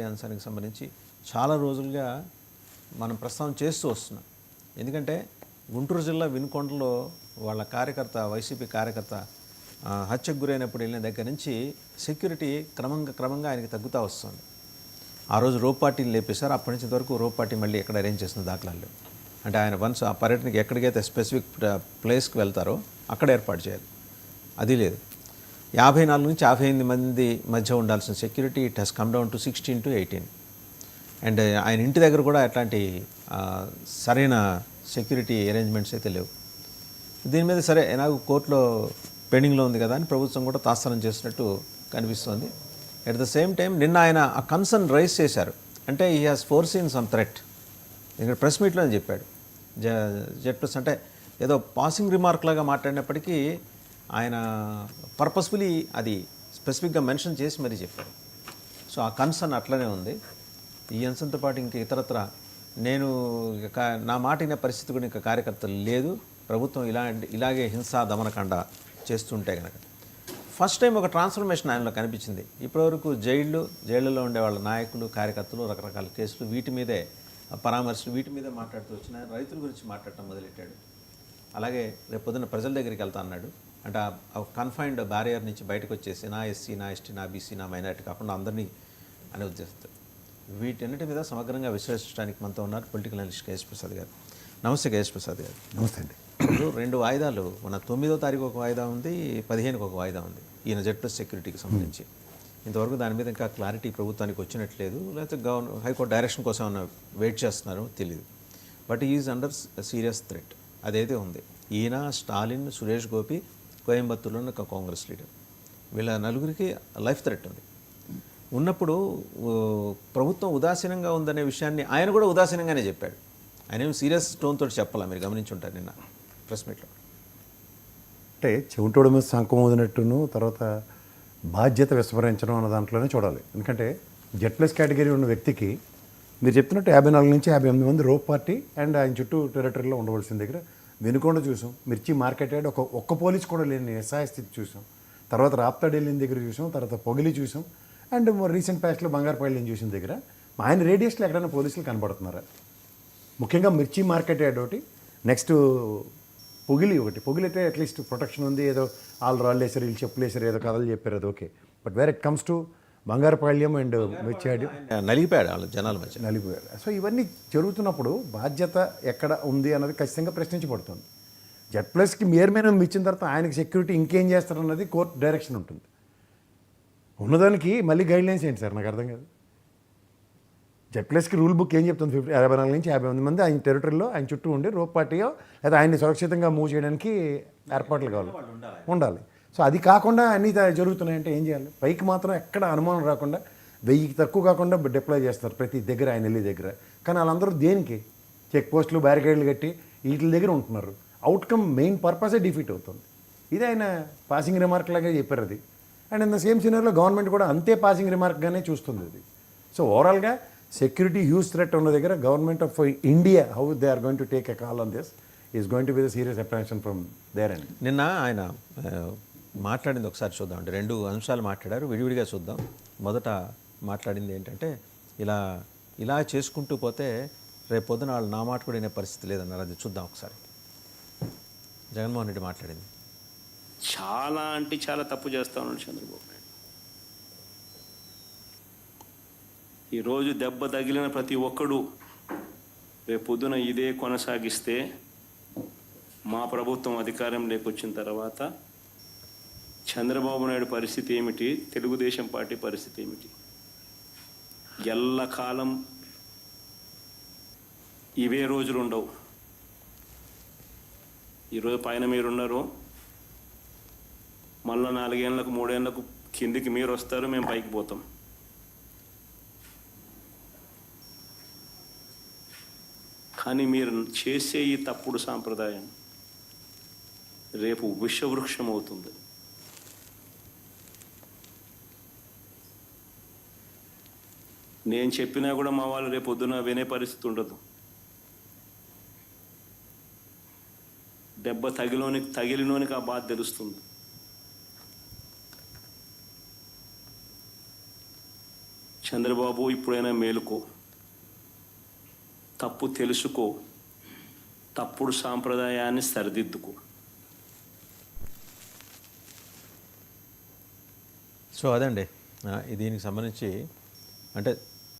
అంశానికి సంబంధించి చాలా రోజులుగా మనం ప్రస్తావన చేస్తూ వస్తున్నాం. ఎందుకంటే గుంటూరు జిల్లా వినుకొండలో వాళ్ళ కార్యకర్త, వైసీపీ కార్యకర్త హత్యకు గురైనప్పుడు వెళ్ళిన దగ్గర నుంచి సెక్యూరిటీ క్రమంగా ఆయనకి తగ్గుతూ వస్తుంది. ఆ రోజు రోప్ పార్టీని లేపేశారు. అప్పటి నుంచి వరకు రోప్ పార్టీ మళ్ళీ ఎక్కడ అరేంజ్ చేసిన దాఖలాలు లేవు. అంటే ఆయన వన్స్ ఆ పర్యటనకి ఎక్కడికైతే స్పెసిఫిక్ ప్లేస్కి వెళ్తారో అక్కడ ఏర్పాటు చేయాలి, అది లేదు. 54 నుంచి 58 మంది మధ్య ఉండాల్సిన security it has come down to 16 to 18. And ఆయన ఇంటి దగ్గర కూడా అట్లాంటి సరైన సెక్యూరిటీ అరేంజ్మెంట్స్ అయితే లేవు. దీని మీద సరే నాకు కోర్టులో పెండింగ్లో ఉంది కదా అని ప్రభుత్వం కూడా తాత్సారం చేసినట్టు కనిపిస్తోంది. ఎట్ ద సేమ్ టైం నిన్న ఆయన ఆ కన్సర్న్ రైజ్ చేశారు. అంటే హీ హాజ్ ఫోర్సీన్ సమ్ థ్రెట్. ఇక్కడ ప్రెస్ మీట్లోనే చెప్పాడు. జెడ్+, అంటే ఏదో పాసింగ్ రిమార్క్ లాగా మాట్లాడినప్పటికీ ఆయన పర్పస్ఫుల్లీ అది స్పెసిఫిక్గా మెన్షన్ చేసి మరీ చెప్పారు. సో ఆ కన్సర్న్ అట్లనే ఉంది. ఈ అంశంతో పాటు ఇంక ఇతరత్ర నేను నా మాట వినే పరిస్థితి కూడా ఇంకా కార్యకర్తలు లేదు. ప్రభుత్వం ఇలాగే హింసా దమనకాండ చేస్తుంటే కనుక ఫస్ట్ టైం ఒక ట్రాన్స్ఫర్మేషన్ ఆయనలో కనిపించింది. ఇప్పటివరకు జైళ్ళలో ఉండే వాళ్ళ నాయకులు, కార్యకర్తలు రకరకాల కేసులు వీటి మీదే పరామర్శలు వీటి మీదే మాట్లాడుతూ వచ్చిన రైతుల గురించి మాట్లాడటం మొదలెట్టాడు. అలాగే రేపు పొద్దున్న ప్రజల దగ్గరికి వెళ్తా అన్నాడు. అంటే ఆ కన్ఫైన్డ్ బ్యారియర్ నుంచి బయటకు వచ్చేసి నా ఎస్సీ, నా ఎస్టీ, నా బీసీ, నా మైనారిటీ కాకుండా అందరినీ అనే ఉద్దేశంతో వీటన్నిటి మీద సమగ్రంగా విశ్లేషించడానికి మనతో ఉన్నారు పొలిటికల్ అనలిస్ట్ కేఎస్ ప్రసాద్ గారు. నమస్తే కేఎస్ ప్రసాద్ గారు. నమస్తే అండి. ఇప్పుడు 2 వాయిదాలు, మన 9వ తారీఖు ఒక వాయిదా ఉంది, 15కి ఒక వాయిదా ఉంది ఈయన జెడ్+ సెక్యూరిటీకి సంబంధించి. ఇంతవరకు దాని మీద ఇంకా క్లారిటీ ప్రభుత్వానికి వచ్చినట్లేదు, లేకపోతే హైకోర్టు డైరెక్షన్ కోసం ఏమన్నా వెయిట్ చేస్తున్నారో తెలియదు. But is under serious threat అదైతే ఉంది. ఈయన, స్టాలిన్, సురేష్ గోపి, కోయంబత్తూరులో ఒక కాంగ్రెస్ లీడర్, వీళ్ళ నలుగురికి లైఫ్ థ్రెట్ ఉంది. ఉన్నప్పుడు ప్రభుత్వం ఉదాసీనంగా ఉందనే విషయాన్ని ఆయన కూడా ఉదాసీనంగానే చెప్పాడు. ఆయన ఏమి సీరియస్ టోన్ తోటి చెప్పాలా, మీరు గమనించుంటారు నిన్న ప్రెస్ మీట్లో. అంటే చెవిటోడు మీద శంఖం ఊదినట్టును తర్వాత బాధ్యత విస్మరించడం అన్న దాంట్లోనే చూడాలి. ఎందుకంటే జెడ్+ కేటగిరీ ఉన్న వ్యక్తికి మీరు చెప్తున్నట్టు 54 నుంచి 58 మంది రోప్ పార్టీ అండ్ ఆయన చుట్టూ టెరిటరీలో ఉండవలసిన దగ్గర వినుకొండ చూసాం, మిర్చి మార్కెట్ యార్డ్ ఒక్క పోలీస్ కూడా లేని నిస్సహాయ స్థితి చూసాం, తర్వాత రాప్తాడు వెళ్ళిన దగ్గర చూసాం, తర్వాత పొగిలి చూసాం, అండ్ రీసెంట్ ప్యాస్ట్లో బంగారుపల్లి చూసిన దగ్గర ఆయన రేడియస్లో ఎక్కడైనా పోలీసులు కనబడుతున్నారా? ముఖ్యంగా మిర్చి మార్కెట్ యార్డ్ ఒకటి, నెక్స్ట్ పొగిలి ఒకటి. పొగిలి అయితే అట్లీస్ట్ ప్రొటెక్షన్ ఉంది, ఏదో వాళ్ళు రాళ్ళు వేసారు, వీళ్ళు చెప్పులు వేసారు, ఏదో కథలు చెప్పారు, అది okay. But where it comes to Bangarupalyam and మిర్చి యార్డ్ నలిగిపోయాడు వాళ్ళ జనాల మధ్య, నలిగిపోయాడు. సో ఇవన్నీ జరుగుతున్నప్పుడు బాధ్యత ఎక్కడ ఉంది అన్నది ఖచ్చితంగా ప్రశ్నించబడుతుంది. జెడ్+కి మేయర్మైన ఇచ్చిన తర్వాత ఆయనకి సెక్యూరిటీ ఇంకేం చేస్తారన్నది కోర్టు డైరెక్షన్ ఉంటుంది. ఉన్నదానికి మళ్ళీ గైడ్లైన్స్ ఏంటి సార్, నాకు అర్థం కాదు. జెడ్+కి రూల్ బుక్ ఏం చెప్తుంది? 54 నుంచి 58 మంది ఆయన టెరిటరీలో ఆయన చుట్టూ ఉండి రోప్ పార్టీయో లేదా ఆయన్ని సురక్షితంగా మూవ్ చేయడానికి ఏర్పాట్లు కావాలి, ఉండాలి. సో అది కాకుండా అన్నీ జరుగుతున్నాయంటే ఏం చేయాలి? పైకి మాత్రం ఎక్కడ అనుమానం రాకుండా 1000కి తక్కువ కాకుండా డిప్లాయ్ చేస్తారు ప్రతి దగ్గర, ఆయన వెళ్ళే దగ్గర. కానీ వాళ్ళందరూ దేనికి? చెక్ పోస్టులు, బ్యారికేడ్లు కట్టి వీటి దగ్గర ఉంటున్నారు. అవుట్కమ్ మెయిన్ పర్పసే డిఫీట్ అవుతుంది. ఇది ఆయన పాసింగ్ రిమార్క్ లాగా చెప్పారు అది. అండ్ ఇన్ ద సేమ్ సీనియర్లో గవర్నమెంట్ కూడా అంతే పాసింగ్ రిమార్క్గానే చూస్తుంది అది. సో ఓవరాల్గా సెక్యూరిటీ హ్యూజ్ థ్రెట్ ఉన్న దగ్గర government of India how they are going to take a call on this is going to be the serious apprehension from their end. నిన్న ఆయన మాట్లాడింది ఒకసారి చూద్దాం. అంటే 2 అంశాలు మాట్లాడారు, విడివిడిగా చూద్దాం. మొదట మాట్లాడింది ఏంటంటే ఇలా చేసుకుంటూ పోతే రేపు పొద్దున వాళ్ళు నా మాట కూడా వినే పరిస్థితి లేదన్నారు. అది చూద్దాం ఒకసారి. జగన్మోహన్ రెడ్డి మాట్లాడింది. చాలా అంటే చాలా తప్పు చేస్తా ఉన్నాడు చంద్రబాబు నాయుడు. ఈరోజు దెబ్బ తగిలిన ప్రతి ఒక్కడు రేపు పొద్దున ఇదే కొనసాగిస్తే మా ప్రభుత్వం అధికారం లేకొచ్చిన తర్వాత చంద్రబాబు నాయుడు పరిస్థితి ఏమిటి, తెలుగుదేశం పార్టీ పరిస్థితి ఏమిటి? ఎల్లకాలం ఇవే రోజులు ఉండవు. ఈరోజు పైన మీరున్నారు, మళ్ళీ 4 ఏళ్ళకు 3 ఏళ్ళకు కిందికి మీరు వస్తారు, మేము పైకి పోతాం. కానీ మీరు చేసే ఈ తప్పుడు సాంప్రదాయం రేపు విషవృక్షం అవుతుంది. నేను చెప్పినా కూడా మా వాళ్ళు రేపు పొద్దున వినే పరిస్థితి ఉండదు. దెబ్బ తగిలినోనికి ఆ బాధ తెలుస్తుంది. చంద్రబాబు ఇప్పుడైనా మేలుకో, తప్పు తెలుసుకో, తప్పుడు సాంప్రదాయాన్ని సరిదిద్దుకో. సో అదండి దీనికి సంబంధించి అంటే